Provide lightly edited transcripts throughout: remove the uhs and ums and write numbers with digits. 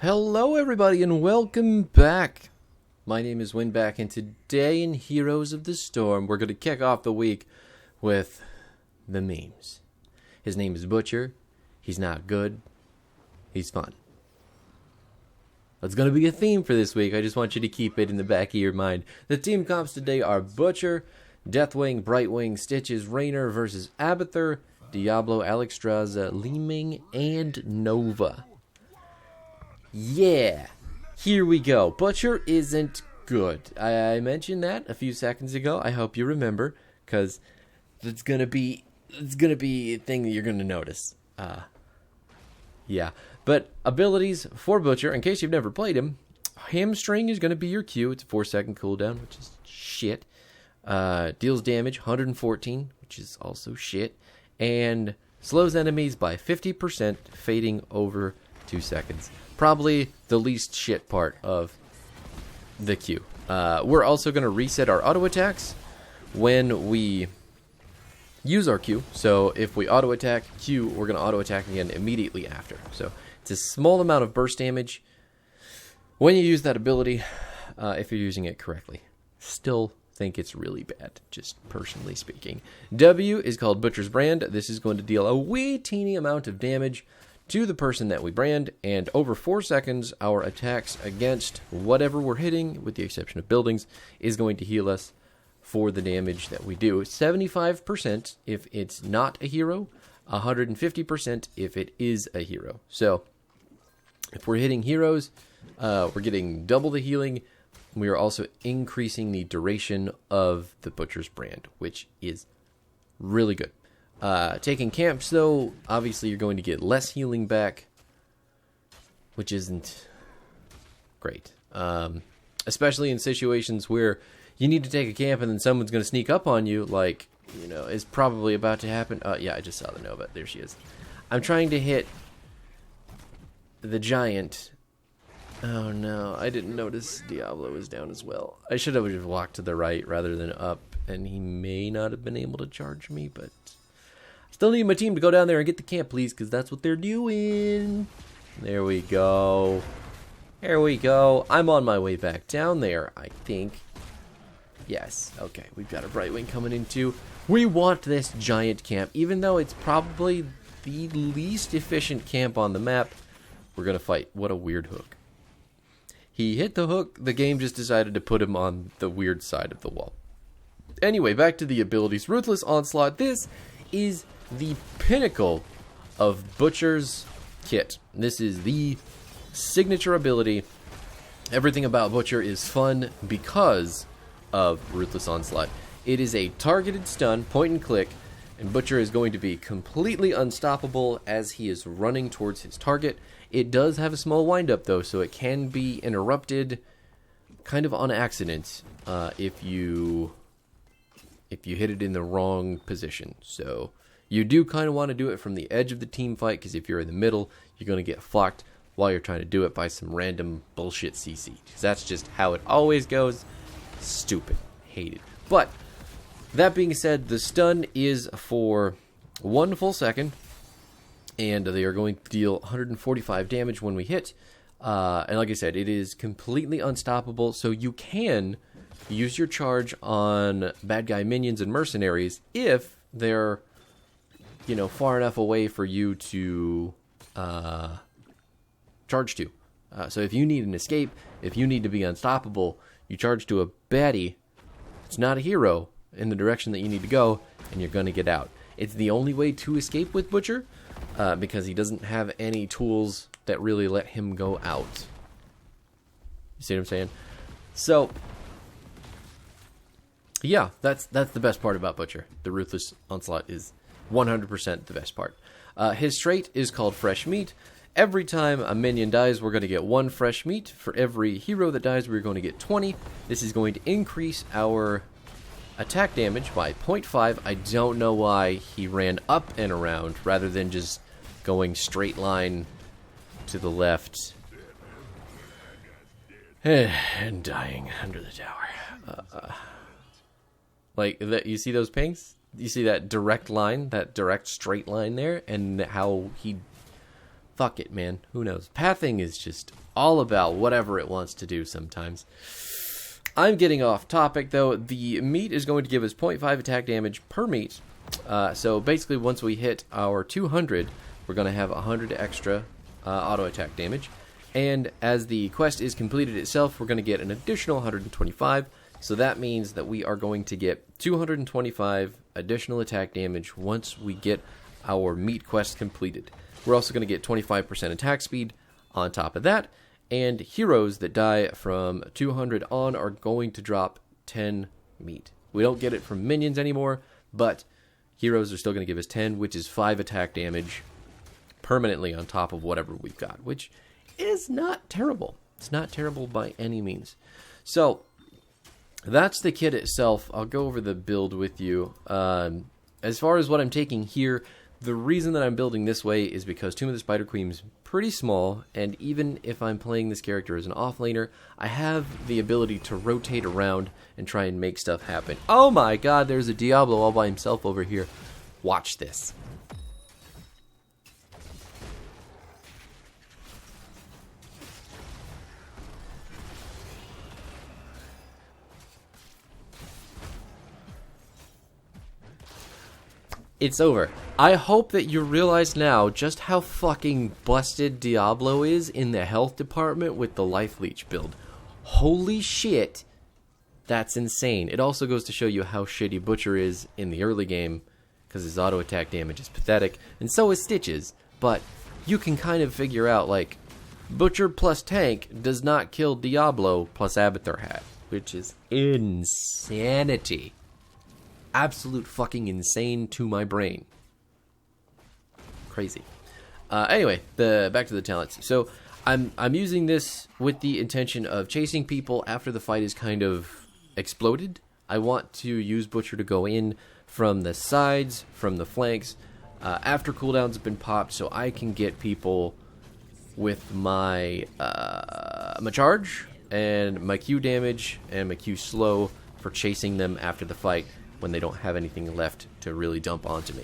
Hello everybody and welcome back. My name is Winback and today in Heroes of the Storm we're going to kick off the week with the memes. His name is Butcher. He's not good. He's fun. That's going to be a theme for this week. I just want you to keep it in the back of your mind. The team comps today are Butcher, Deathwing, Brightwing, Stitches, Raynor versus Abathur, Diablo, Alexstrasza, Li-Ming, and Nova. Yeah, here we go. Butcher isn't good. I mentioned that a few seconds ago. I hope you remember, because it's gonna be a thing that you're gonna notice. Yeah. But abilities for Butcher, in case you've never played him, Hamstring is gonna be your Q. It's a 4-second cooldown, which is shit. Deals damage 114, which is also shit, and slows enemies by 50%, fading over 2 seconds. Probably the least shit part of the Q. We're also going to reset our auto attacks when we use our Q. So if we auto attack Q, we're going to auto attack again immediately after. So it's a small amount of burst damage when you use that ability, if you're using it correctly. Still think it's really bad, just personally speaking. W is called Butcher's Brand. This is going to deal a wee teeny amount of damage to the person that we brand, and over 4 seconds, our attacks against whatever we're hitting, with the exception of buildings, is going to heal us for the damage that we do. 75% if it's not a hero, 150% if it is a hero. So, if we're hitting heroes, we're getting double the healing. We are also increasing the duration of the Butcher's Brand, which is really good. Taking camps, though, obviously you're going to get less healing back, which isn't great. Especially in situations where you need to take a camp and then someone's going to sneak up on you, like, you know, is probably about to happen. Yeah, I just saw the Nova. There she is. I'm trying to hit the giant. Oh, no. I didn't notice Diablo was down as well. I should have just walked to the right rather than up, and he may not have been able to charge me, but still need my team to go down there and get the camp, please, because that's what they're doing. There we go. There we go. I'm on my way back down there, I think. Yes. Okay, we've got a Brightwing coming in, too. We want this giant camp, even though it's probably the least efficient camp on the map. We're going to fight. What a weird hook. He hit the hook. The game just decided to put him on the weird side of the wall. Anyway, back to the abilities. Ruthless Onslaught. This is the pinnacle of Butcher's kit. This is the signature ability. Everything about Butcher is fun because of Ruthless Onslaught. It is a targeted stun, point and click, and Butcher is going to be completely unstoppable as he is running towards his target. It does have a small windup though, so it can be interrupted kind of on accident if you hit it in the wrong position. So you do kind of want to do it from the edge of the team fight, because if you're in the middle, you're going to get fucked while you're trying to do it by some random bullshit CC. Because that's just how it always goes. Stupid. Hate it. But, that being said, the stun is for 1 full second, and they are going to deal 145 damage when we hit. And like I said, it is completely unstoppable, so you can use your charge on bad guy minions and mercenaries if they're, you know, far enough away for you to charge to. So if you need an escape, if you need to be unstoppable, you charge to a baddie. It's not a hero in the direction that you need to go, and you're going to get out. It's the only way to escape with Butcher, because he doesn't have any tools that really let him go out. You see what I'm saying? So, yeah, that's the best part about Butcher. The Ruthless Onslaught is 100% the best part. His trait is called Fresh Meat. Every time a minion dies, we're going to get 1 fresh meat. For every hero that dies, we're going to get 20. This is going to increase our attack damage by 0.5. I don't know why he ran up and around rather than just going straight line to the left and dying under the tower. Like that, you see those pings? You see that direct line, that direct straight line there, and how he Fuck it, man. Who knows? Pathing is just all about whatever it wants to do sometimes. I'm getting off topic, though. The meat is going to give us 0.5 attack damage per meat. So basically, once we hit our 200, we're going to have 100 extra auto attack damage. And as the quest is completed itself, we're going to get an additional 125. So that means that we are going to get 225 additional attack damage once we get our meat quest completed. We're also going to get 25% attack speed on top of that. And heroes that die from 200 on are going to drop 10 meat. We don't get it from minions anymore, but heroes are still going to give us 10, which is 5 attack damage permanently on top of whatever we've got, which is not terrible. It's not terrible by any means. So that's the kit itself. I'll go over the build with you. As far as what I'm taking here, the reason that I'm building this way is because Tomb of the Spider Queen's pretty small, and even if I'm playing this character as an offlaner, I have the ability to rotate around and try and make stuff happen. Oh my god, there's a Diablo all by himself over here. Watch this. It's over. I hope that you realize now just how fucking busted Diablo is in the health department with the Life Leech build. Holy shit. That's insane. It also goes to show you how shitty Butcher is in the early game, because his auto attack damage is pathetic, and so is Stitches. But you can kind of figure out, like, Butcher plus tank does not kill Diablo plus Abathur Hat, which is insanity. Absolute fucking insane to my brain. Crazy. Anyway, back to the talents. So I'm using this with the intention of chasing people after the fight is kind of exploded. I want to use Butcher to go in from the sides, from the flanks, after cooldowns have been popped, so I can get people with my my charge and my Q damage and my Q slow for chasing them after the fight when they don't have anything left to really dump onto me.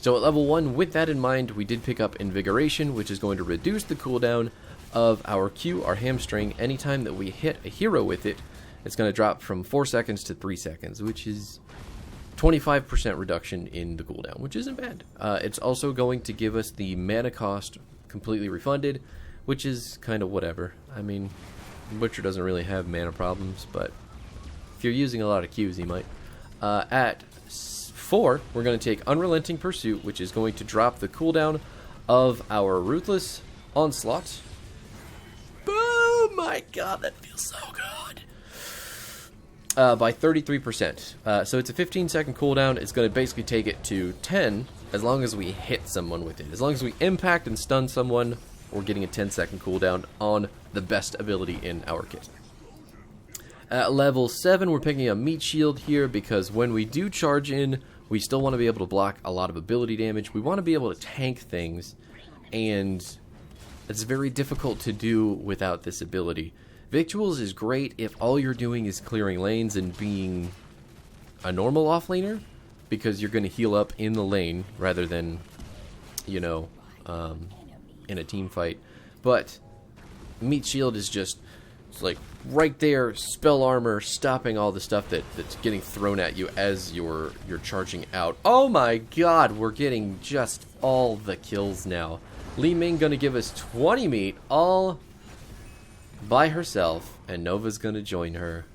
So at level 1, with that in mind, we did pick up Invigoration, which is going to reduce the cooldown of our Q, our hamstring. Anytime that we hit a hero with it, it's going to drop from 4 seconds to 3 seconds, which is 25% reduction in the cooldown, which isn't bad. It's also going to give us the mana cost completely refunded, which is kind of whatever. I mean, Butcher doesn't really have mana problems, but if you're using a lot of Qs, he might. At 4, we're going to take Unrelenting Pursuit, which is going to drop the cooldown of our Ruthless Onslaught. Oh my god, that feels so good. By 33%. So it's a 15-second cooldown. It's going to basically take it to 10 as long as we hit someone with it. As long as we impact and stun someone, we're getting a 10-second cooldown on the best ability in our kit. At level 7, we're picking up Meat Shield here because when we do charge in, we still want to be able to block a lot of ability damage. We want to be able to tank things, and it's very difficult to do without this ability. Victuals is great if all you're doing is clearing lanes and being a normal offlaner, because you're going to heal up in the lane rather than, you know, in a team fight. But Meat Shield is just... it's like right there, spell armor, stopping all the stuff that's getting thrown at you as you're charging out. Oh my god, we're getting just all the kills now. Li Ming gonna give us 20 meat all by herself, and Nova's gonna join her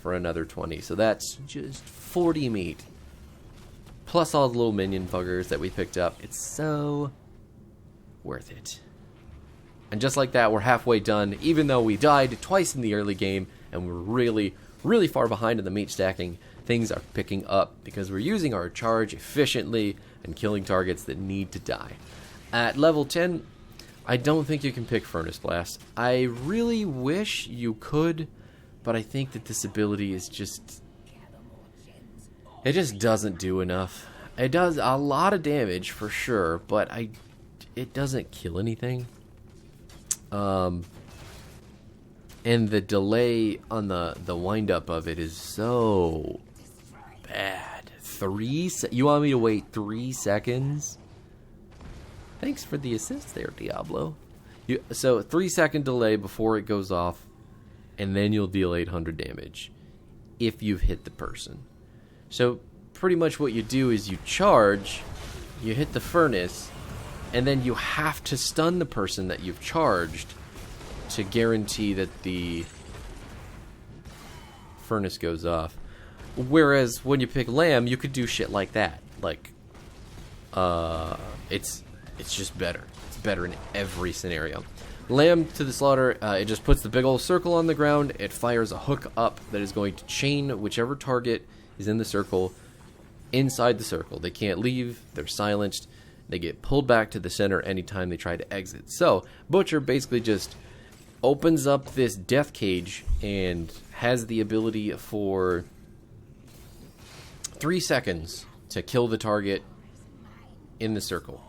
for another 20. So that's just 40 meat. Plus all the little minion buggers that we picked up. It's so worth it. And just like that, we're halfway done, even though we died twice in the early game, and we're really, really far behind in the meat stacking. Things are picking up, because we're using our charge efficiently and killing targets that need to die. At level 10, I don't think you can pick Furnace Blast. I really wish you could, but I think that this ability is just... it just doesn't do enough. It does a lot of damage, for sure, but it doesn't kill anything. And the delay on the wind up of it is so bad. You want me to wait 3 seconds? Thanks for the assist there, Diablo. So 3-second delay before it goes off, and then you'll deal 800 damage if you've hit the person. So pretty much what you do is you charge, you hit the furnace, and then you have to stun the person that you've charged to guarantee that the furnace goes off. Whereas when you pick Lamb, you could do shit like that. Like, it's just better. It's better in every scenario. Lamb to the slaughter, it just puts the big old circle on the ground. It fires a hook up that is going to chain whichever target is in the circle inside the circle. They can't leave. They're silenced. They get pulled back to the center anytime they try to exit. So Butcher basically just opens up this death cage and has the ability for 3 seconds to kill the target in the circle.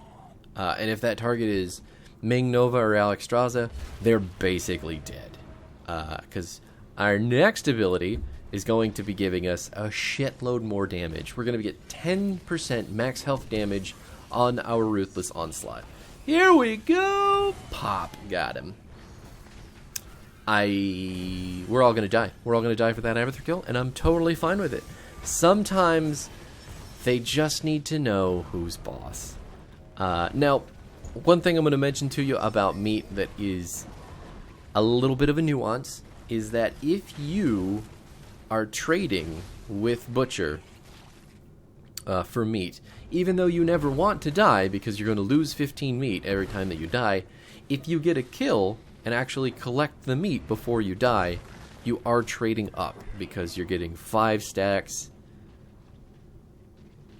And if that target is Ming Nova or Alexstrasza, they're basically dead. Because our next ability is going to be giving us a shitload more damage. We're going to get 10% max health damage on our Ruthless Onslaught. Here we go! Pop. Got him. We're all going to die. We're all going to die for that Abathur kill, and I'm totally fine with it. Sometimes they just need to know who's boss. Now, one thing I'm going to mention to you about meat that is a little bit of a nuance is that if you are trading with Butcher for meat, even though you never want to die because you're going to lose 15 meat every time that you die, if you get a kill and actually collect the meat before you die, you are trading up because you're getting 5 stacks.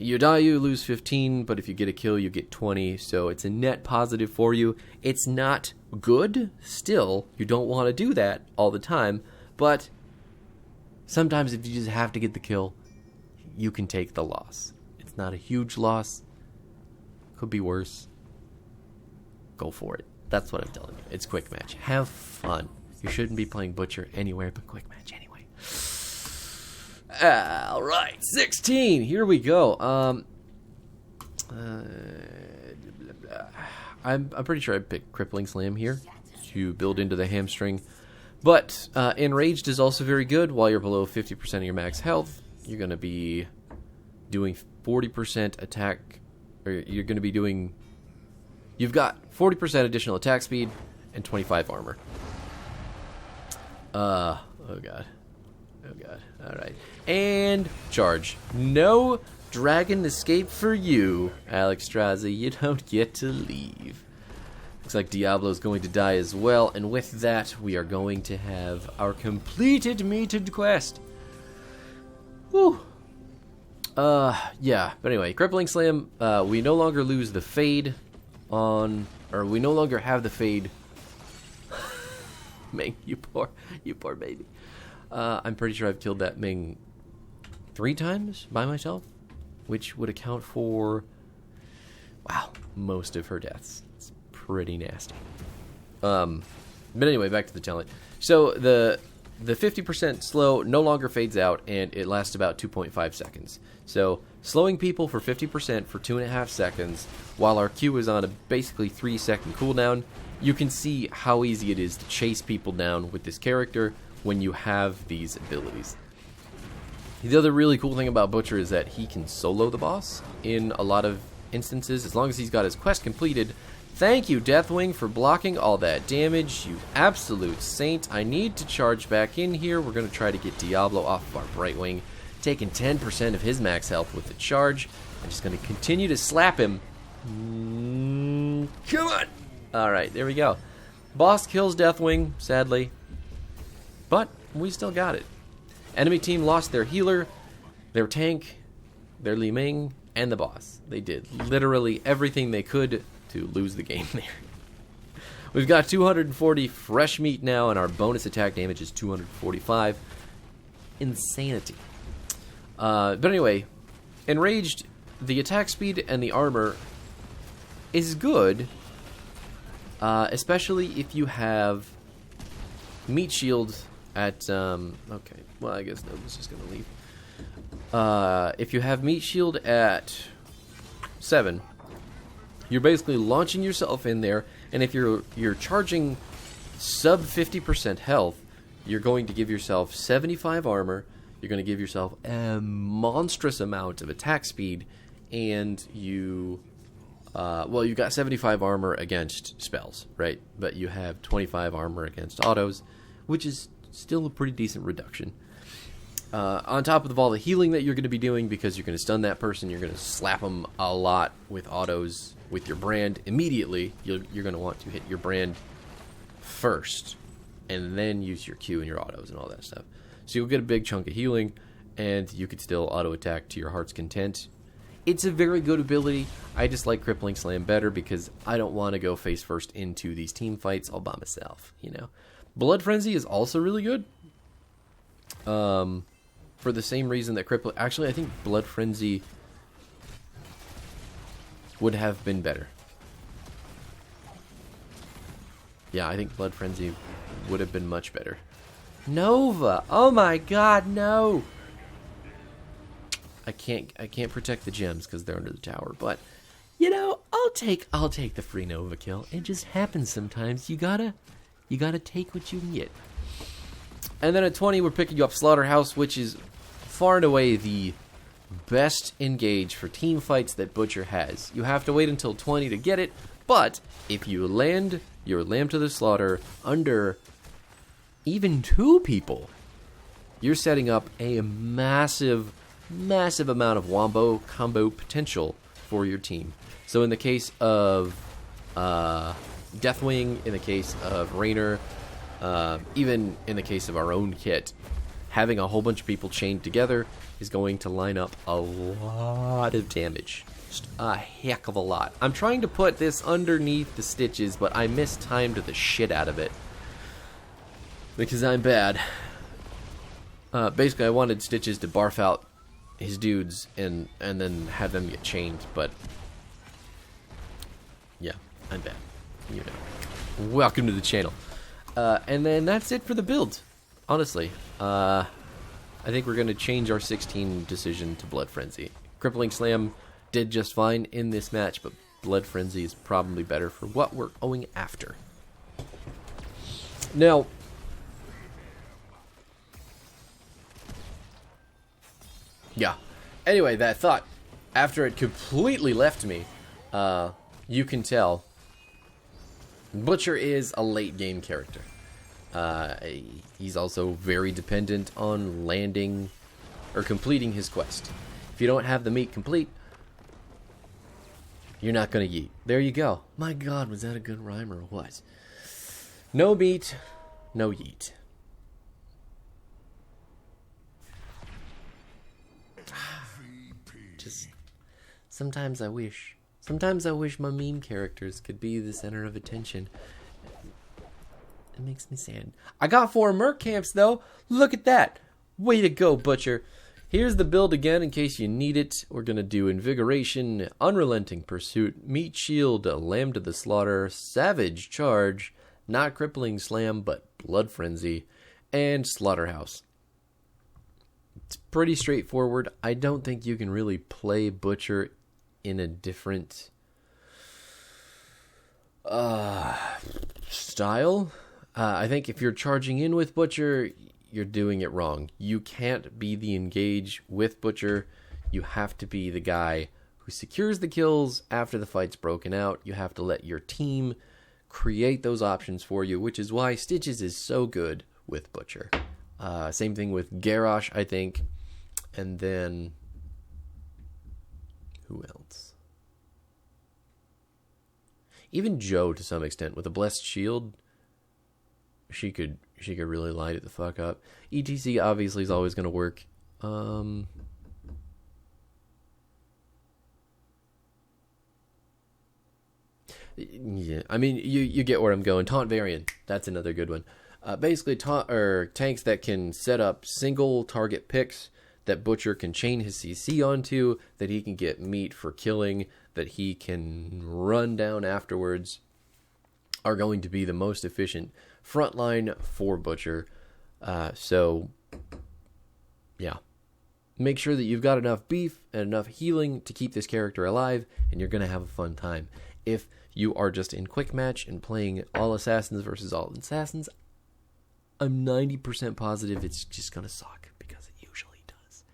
You die, you lose 15, but if you get a kill, you get 20, so it's a net positive for you. It's not good, still. You don't want to do that all the time, but sometimes if you just have to get the kill, you can take the loss. It's not a huge loss. Could be worse. Go for it. That's what I'm telling you. It's quick match. Have fun. You shouldn't be playing Butcher anywhere but quick match anyway. All right, 16. Here we go. I'm pretty sure I picked Crippling Slam here to build into the hamstring. But Enraged is also very good. While you're below 50% of your max health, you're going to be doing 40% attack. Or you're going to be doing... You've got 40% additional attack speed and 25 armor. Oh god. Oh god. Alright. And charge. No dragon escape for you, Alexstrasza. You don't get to leave. Looks like Diablo's going to die as well, and with that, we are going to have our completed meted quest. Whew. Yeah. But anyway, Crippling Slam, we no longer lose the fade on... Or we no longer have the fade... Ming, you poor baby. I'm pretty sure I've killed that Ming 3 times by myself, which would account for, wow, most of her deaths. It's pretty nasty. But anyway, back to the challenge. So the 50% slow no longer fades out, and it lasts about 2.5 seconds. So slowing people for 50% for 2.5 seconds, while our Q is on a basically 3-second cooldown. You can see how easy it is to chase people down with this character when you have these abilities. The other really cool thing about Butcher is that he can solo the boss in a lot of instances, as long as he's got his quest completed. Thank you, Deathwing, for blocking all that damage, you absolute saint. I need to charge back in here. We're going to try to get Diablo off of our Brightwing, taking 10% of his max health with the charge. I'm just going to continue to slap him. Come on! Alright, there we go. Boss kills Deathwing, sadly. But we still got it. Enemy team lost their healer, their tank, their Li Ming, and the boss. They did literally everything they could to lose the game there. We've got 240 fresh meat now, and our bonus attack damage is 245. Insanity. But anyway, Enraged, the attack speed and the armor is good. Especially if you have meat shield at, okay, well, I guess Nova's just gonna leave. If you have meat shield at 7, You're basically launching yourself in there, and if you're charging sub 50% health, you're going to give yourself 75 armor, you're going to give yourself a monstrous amount of attack speed, and you've got 75 armor against spells, right? But you have 25 armor against autos, which is still a pretty decent reduction. On top of all the healing that you're going to be doing, because you're going to stun that person, you're going to slap them a lot with autos with your brand immediately. You're going to want to hit your brand first, and then use your Q and your autos and all that stuff. So you'll get a big chunk of healing, and you could still auto attack to your heart's content. It's a very good ability. I just like Crippling Slam better because I don't want to go face first into these team fights all by myself, you know. Blood Frenzy is also really good. For the same reason that Crippling... Actually, I think Blood Frenzy would have been better. Yeah, I think Blood Frenzy would have been much better. Nova! Oh my god, no! I can't protect the gems because they're under the tower, but you know, I'll take the free Nova kill. It just happens sometimes. You gotta take what you can get. And then at 20, we're picking up Slaughterhouse, which is far and away the best engage for team fights that Butcher has. You have to wait until 20 to get it, but if you land your Lamb to the Slaughter under even 2 people, you're setting up a massive amount of wombo combo potential for your team. So in the case of Deathwing, in the case of Raynor, even in the case of our own kit, having a whole bunch of people chained together is going to line up a lot of damage. Just a heck of a lot. I'm trying to put this underneath the Stitches, but I mistimed the shit out of it. Because I'm bad. Basically, I wanted Stitches to barf out his dudes and then have them get chained, but yeah, I'm bad. You know. Welcome to the channel. And then that's it for the build. Honestly, I think we're going to change our 16 decision to Blood Frenzy. Crippling Slam did just fine in this match, but Blood Frenzy is probably better for what we're going after. Now, yeah. Anyway, that thought, after it completely left me, you can tell Butcher is a late game character. He's also very dependent on landing or completing his quest. If you don't have the meat complete, you're not going to yeet. There you go. My god, was that a good rhyme or what? No meat, no yeet. Just sometimes I wish my meme characters could be the center of attention. It makes me sad. I got 4 merc camps though. Look at that. Way to go, Butcher. Here's the build again in case you need it. We're going to do Invigoration, Unrelenting Pursuit, Meat Shield, Lamb to the Slaughter, Savage Charge, not Crippling Slam, but Blood Frenzy, and Slaughterhouse. It's pretty straightforward. I don't think you can really play Butcher in a different style. I think if you're charging in with Butcher, you're doing it wrong. You can't be the engage with Butcher. You have to be the guy who secures the kills after the fight's broken out. You have to let your team create those options for you, which is why Stitches is so good with Butcher. Same thing with Garrosh, I think. And then who else? Even Joe, to some extent, with a Blessed Shield, she could really light it the fuck up. ETC obviously is always going to work. Yeah, I mean, you get where I'm going. Taunt Variant, that's another good one. Basically, tanks that can set up single target picks that Butcher can chain his CC onto, that he can get meat for killing, that he can run down afterwards, are going to be the most efficient frontline for Butcher. So, yeah. Make sure that you've got enough beef and enough healing to keep this character alive, and you're going to have a fun time. if you are just in quick match and playing all assassins versus all assassins, I'm 90% positive it's just going to suck, because it usually does.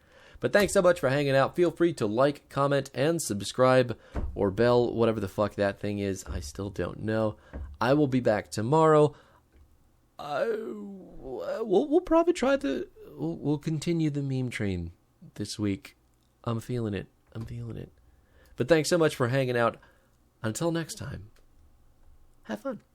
But thanks so much for hanging out. Feel free to like, comment, and subscribe, or bell, whatever the fuck that thing is. I still don't know. I will be back tomorrow. We'll probably try we'll continue the meme train this week. I'm feeling it. But thanks so much for hanging out. Until next time, have fun.